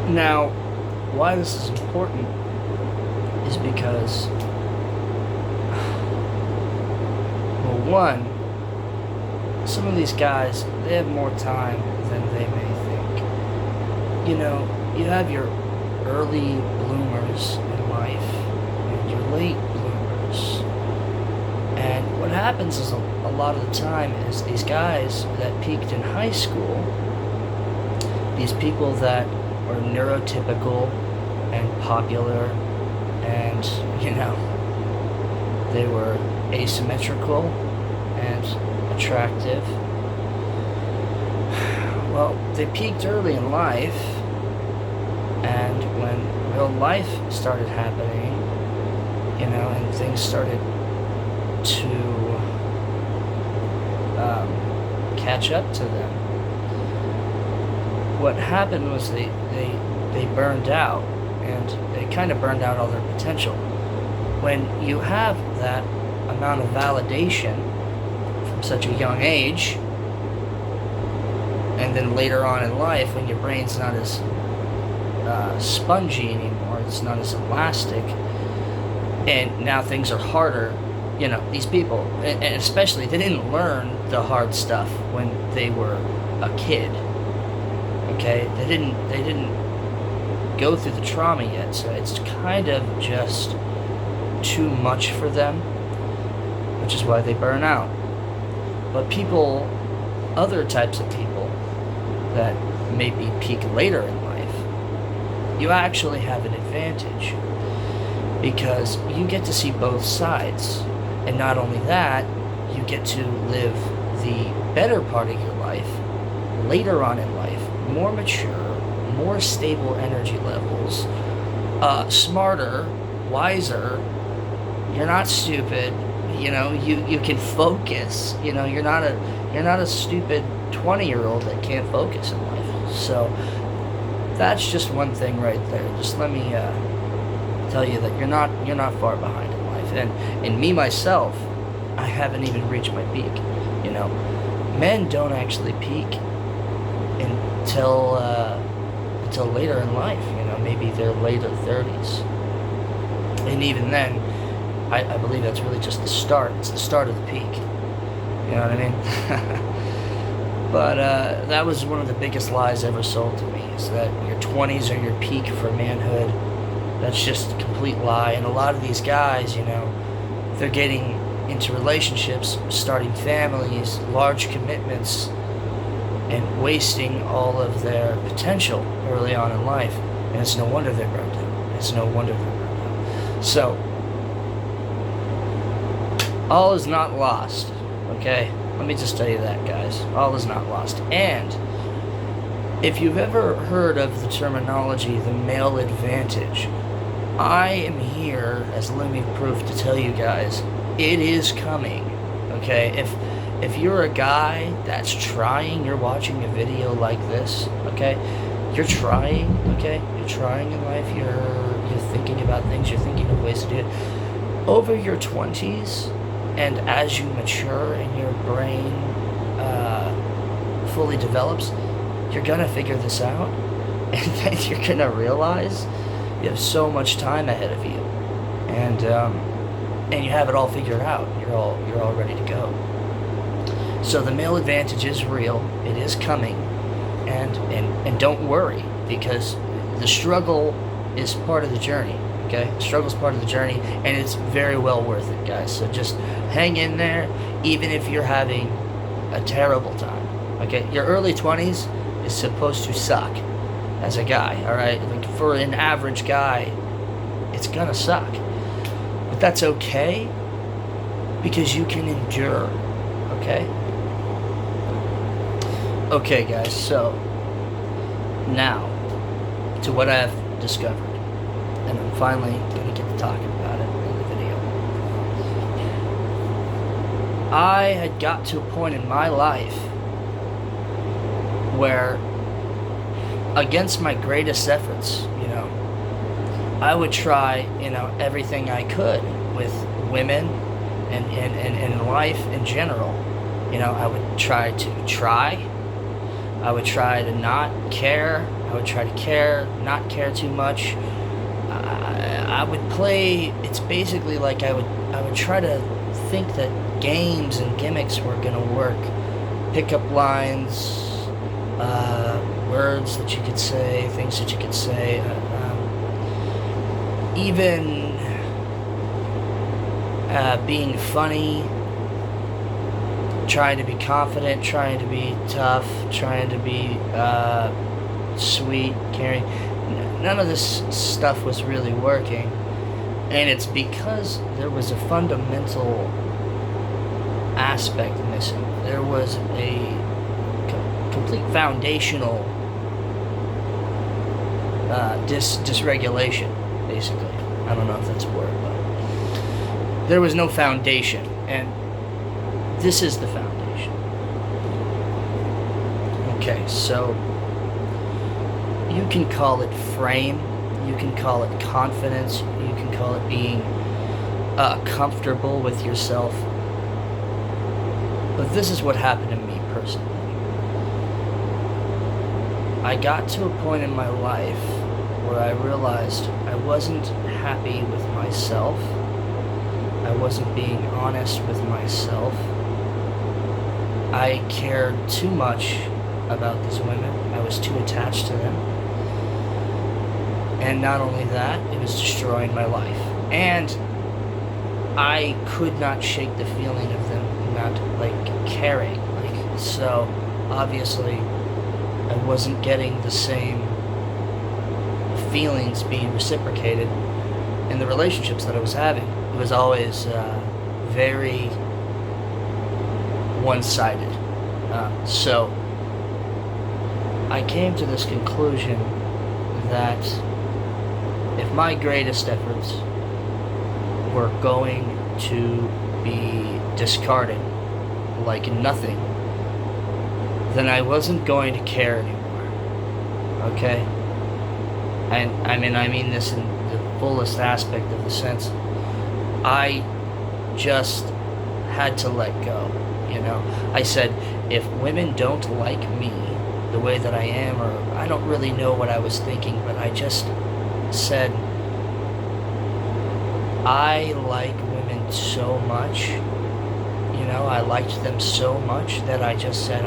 Now, why this is important is because, well, one, some of these guys, they have more time than they may think. You know, you have your early bloomers in life and your late bloomers. And what happens is a lot of the time is these guys that peaked in high school, these people that are neurotypical and popular and, they were asymmetrical and attractive. Well, they peaked early in life, and when real life started happening, and things started to catch up to them, what happened was they burned out, and they kind of burned out all their potential. When you have that amount of validation from such a young age, and then later on in life, when your brain's not as spongy anymore, it's not as elastic, and now things are harder. These people, and especially, they didn't learn the hard stuff when they were a kid. Okay, they didn't go through the trauma yet, so it's kind of just too much for them, which is why they burn out. But people, other types of people that maybe peak later in life, you actually have an advantage because you get to see both sides. And not only that, you get to live the better part of your life later on in life, more mature, more stable energy levels, smarter, wiser. You're not stupid. You can focus. You're not a stupid 20-year-old that can't focus in life. So that's just one thing right there. Just let me tell you that you're not far behind in life. And me myself, I haven't even reached my peak. Men don't actually peak until later in life. Maybe their later 30s, and even then, I believe that's really just the start. It's the start of the peak. You know what I mean? But that was one of the biggest lies ever sold to me, is that your 20s are your peak for manhood. That's just a complete lie. And a lot of these guys, they're getting into relationships, starting families, large commitments, and wasting all of their potential early on in life. And it's no wonder they're burned out. It's no wonder they're burned out. So, all is not lost, okay? Let me just tell you that, guys. All is not lost. And if you've ever heard of the terminology, the male advantage, I am here as living proof to tell you guys, it is coming, okay? If you're a guy that's trying, you're watching a video like this, okay? You're trying, okay? You're trying in life, you're thinking about things, you're thinking of ways to do it. Over your 20s, and as you mature and your brain fully develops, you're gonna figure this out, and then you're gonna realize you have so much time ahead of you, and you have it all figured out. You're all ready to go. So the male advantage is real. It is coming, and don't worry, because the struggle is part of the journey. Okay, the struggle's part of the journey, and it's very well worth it, guys. So just hang in there, even if you're having a terrible time. Okay, your early 20s is supposed to suck as a guy. All right, like for an average guy, it's gonna suck, but that's okay because you can endure. Okay. Okay, guys. So now to what I've discovered. And I'm finally going to get to talking about it in the video. I had got to a point in my life where, against my greatest efforts, I would try, everything I could with women and in life in general. I would try to I would try to not care. I would try to care, not care too much. I would play. It's basically like I would try to think that games and gimmicks were gonna work. Pickup lines, words that you could say, things that you could say. Even being funny, trying to be confident, trying to be tough, trying to be sweet, caring. None of this stuff was really working. And it's because there was a fundamental aspect missing. There was a complete foundational dysregulation, basically. I don't know if that's a word, but there was no foundation, and this is the foundation. Okay, so you can call it frame, you can call it confidence, you can call it being comfortable with yourself, but this is what happened to me personally. I got to a point in my life where I realized I wasn't happy with myself. I wasn't being honest with myself. I cared too much about these women. I was too attached to them. And not only that, it was destroying my life. And I could not shake the feeling of them not, like, caring. Like, so, obviously, I wasn't getting the same feelings being reciprocated in the relationships that I was having. It was always very one-sided. So I came to this conclusion that if my greatest efforts were going to be discarded like nothing, then I wasn't going to care anymore. Okay? And I mean this in the fullest aspect of the sense. I just had to let go, you know? I said, if women don't like me the way that I am, or I don't really know what I was thinking, but I just said, I like women so much, you know, I liked them so much that I just said,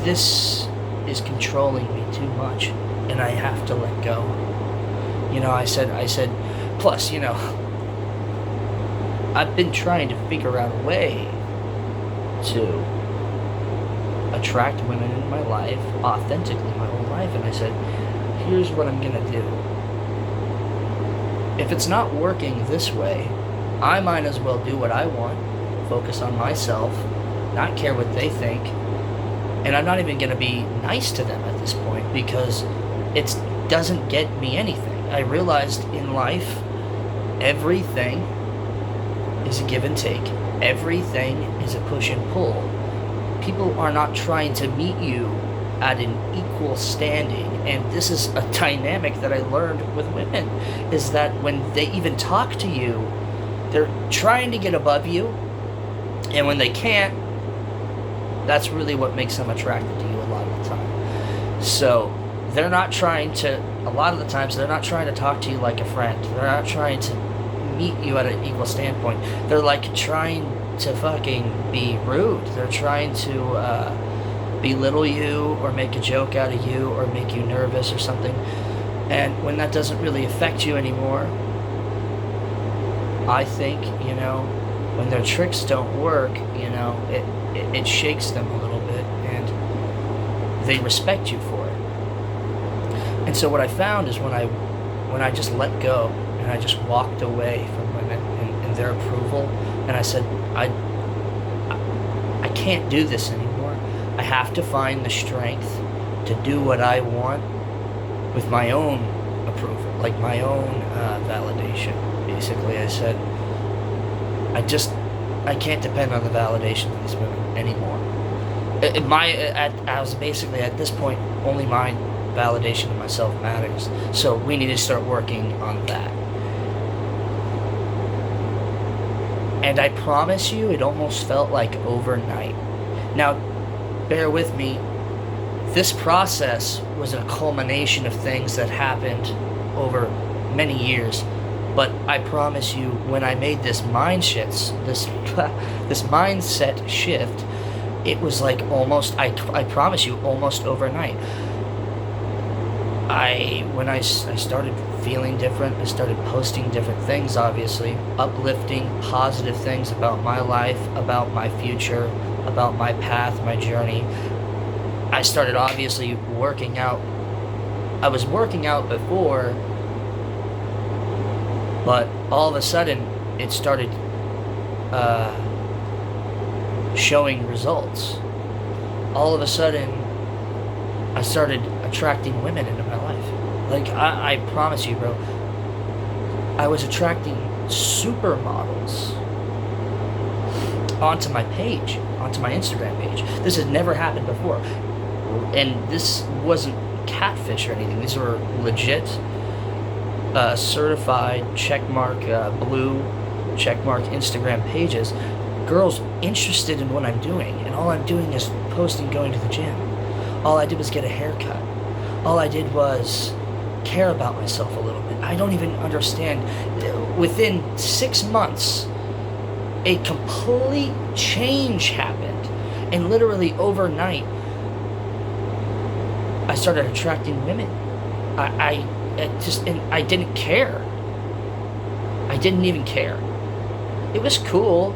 this is controlling me too much, and I have to let go. You know, I said, plus, you know, I've been trying to figure out a way to attract women in my life authentically my whole life, and I said, here's what I'm gonna do. If it's not working this way, I might as well do what I want, focus on myself, not care what they think, and I'm not even gonna be nice to them at this point because it doesn't get me anything. I realized in life, everything is a give and take. Everything is a push and pull. People are not trying to meet you at an equal standing, and this is a dynamic that I learned with women, is that when they even talk to you, they're trying to get above you, and when they can't, that's really what makes them attracted to you a lot of the time. So they're not trying to, a lot of the times, they're not trying to talk to you like a friend. They're not trying to meet you at an equal standpoint. They're like trying to fucking be rude. They're trying to belittle you or make a joke out of you or make you nervous or something. And when that doesn't really affect you anymore, I think, you know, when their tricks don't work, you know, it shakes them a little bit, and they respect you for it. And so what I found is when I just let go and I just walked away from women and their approval, and I said, I can't do this anymore. I have to find the strength to do what I want with my own approval, like my own validation. Basically, I said, I can't depend on the validation of these women anymore. I was basically at this point, only my validation of myself matters. So we need to start working on that. And I promise you, it almost felt like overnight. Now, bear with me. This process was a culmination of things that happened over many years. But I promise you, when I made this this mindset shift, it was like almost, I promise you, almost overnight. When I started feeling different, I started posting different things, obviously, uplifting, positive things about my life, about my future, about my path, my journey. I started obviously working out. I was working out before, but all of a sudden it started showing results. All of a sudden I started attracting women into my life. Like, I promise you, bro, I was attracting supermodels onto my page, onto my Instagram page. This had never happened before. And this wasn't catfish or anything. These were legit, certified checkmark, blue checkmark Instagram pages. Girls interested in what I'm doing. And all I'm doing is posting going to the gym. All I did was get a haircut. All I did was care about myself a little bit. I don't even understand. Within 6 months, a complete change happened. And literally overnight, I started attracting women. I didn't care. I didn't even care. It was cool.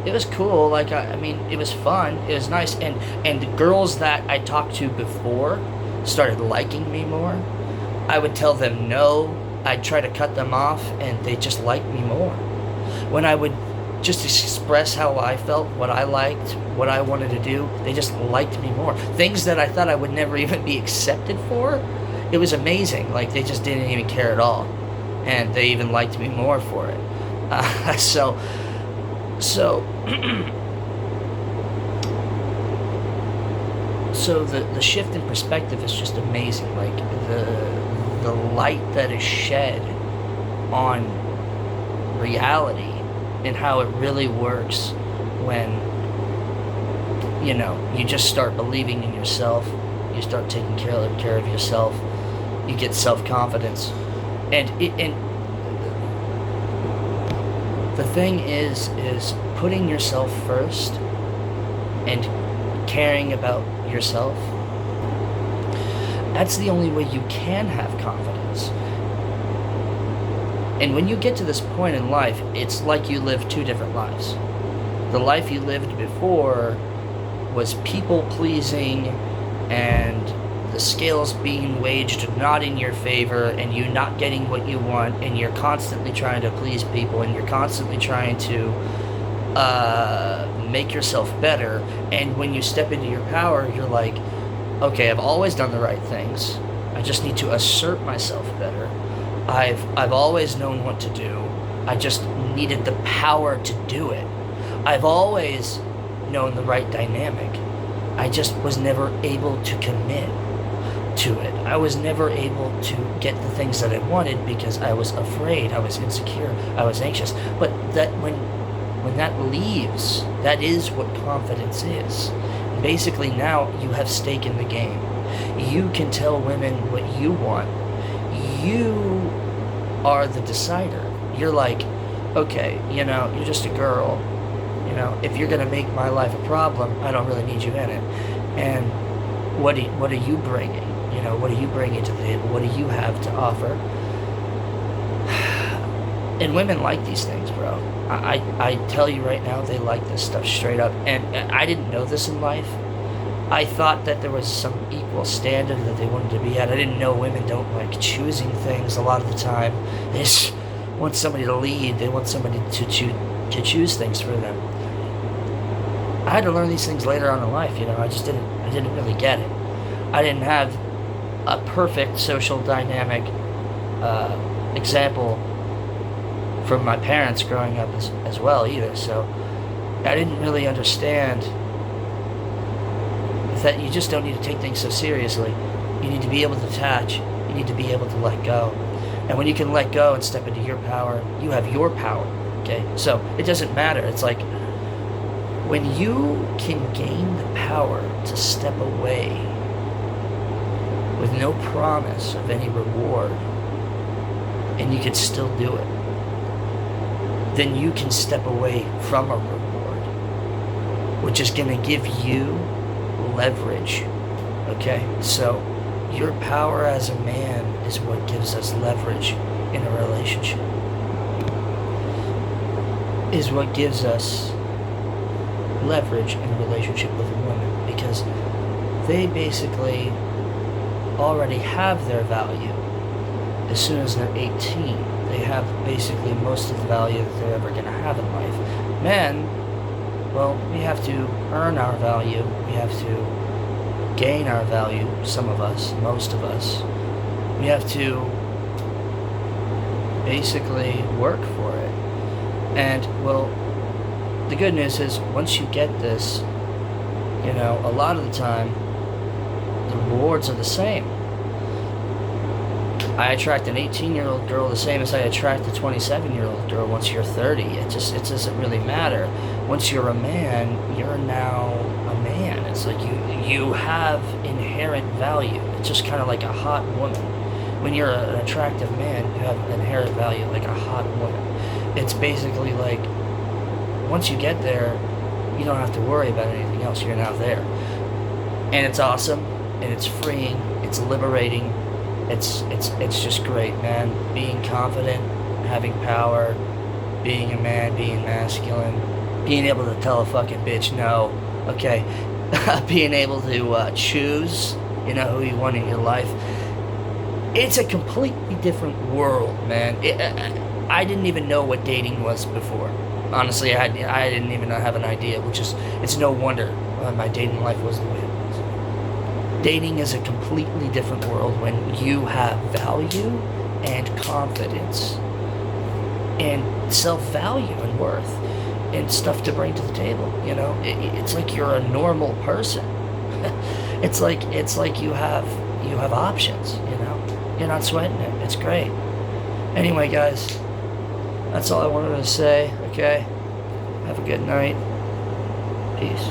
It was cool. Like, I mean, it was fun. It was nice. And the girls that I talked to before started liking me more. I would tell them no. I'd try to cut them off, and they just liked me more. When I would just express how I felt, what I liked, what I wanted to do, they just liked me more. Things that I thought I would never even be accepted for, it was amazing. Like, they just didn't even care at all. And they even liked me more for it. So the shift in perspective is just amazing. Like, the light that is shed on reality and how it really works when, you know, you just start believing in yourself, you start taking care of yourself, you get self-confidence. And the thing is putting yourself first and caring about yourself. That's the only way you can have confidence. And when you get to this point in life, it's like you live two different lives. The life you lived before was people-pleasing and the scales being waged not in your favor and you not getting what you want, and you're constantly trying to please people and you're constantly trying to make yourself better. And when you step into your power, you're like, okay, I've always done the right things. I just need to assert myself better. I've always known what to do. I just needed the power to do it. I've always known the right dynamic. I just was never able to commit to it. I was never able to get the things that I wanted because I was afraid, I was insecure, I was anxious. But that when that leaves, that is what confidence is. Basically, now you have stake in the game. You can tell women what you want. You are the decider. You're like, okay, you know, you're just a girl. You know, if you're going to make my life a problem, I don't really need you in it. And what are you bringing? You know, what are you bringing to the table? What do you have to offer? And women like these things, bro. I tell you right now, they like this stuff straight up. And I didn't know this in life. I thought that there was some equal standard that they wanted to be at. I didn't know women don't like choosing things a lot of the time. They just want somebody to lead. They want somebody to choose things for them. I had to learn these things later on in life, you know. I didn't really get it. I didn't have a perfect social dynamic example from my parents growing up as well either. So I didn't really understand that you just don't need to take things so seriously. You need to be able to detach. You need to be able to let go. And when you can let go and step into your power, you have your power. Okay? So it doesn't matter. It's like When you can gain the power to step away with no promise of any reward, and you can still do it, then you can step away from a reward, which is going to give you leverage. Okay? So your power as a man is what gives us leverage in a relationship. Is what gives us leverage in a relationship with a woman, because they basically already have their value as soon as they're 18. They have basically most of the value that they're ever going to have in life. Men, well, we have to earn our value. We have to gain our value, some of us, most of us. We have to basically work for it. And, well, the good news is once you get this, you know, a lot of the time, the rewards are the same. I attract an 18-year-old girl the same as I attract a 27-year-old girl once you're 30. It doesn't really matter. Once you're a man, you're now a man. It's like you have inherent value. It's just kind of like a hot woman. When you're an attractive man, you have inherent value like a hot woman. It's basically like once you get there, you don't have to worry about anything else. You're now there. And it's awesome, and it's freeing, it's liberating. It's just great, man. Being confident, having power, being a man, being masculine, being able to tell a fucking bitch no, okay? Being able to choose, you know, who you want in your life. It's a completely different world, man. I didn't even know what dating was before. Honestly, I didn't even have an idea, which is, it's no wonder my dating life was the way it was. Dating is a completely different world when you have value and confidence and self-value and worth and stuff to bring to the table, you know? It's like you're a normal person. It's like you have options, you know? You're not sweating it. It's great. Anyway, guys, that's all I wanted to say, okay? Have a good night. Peace.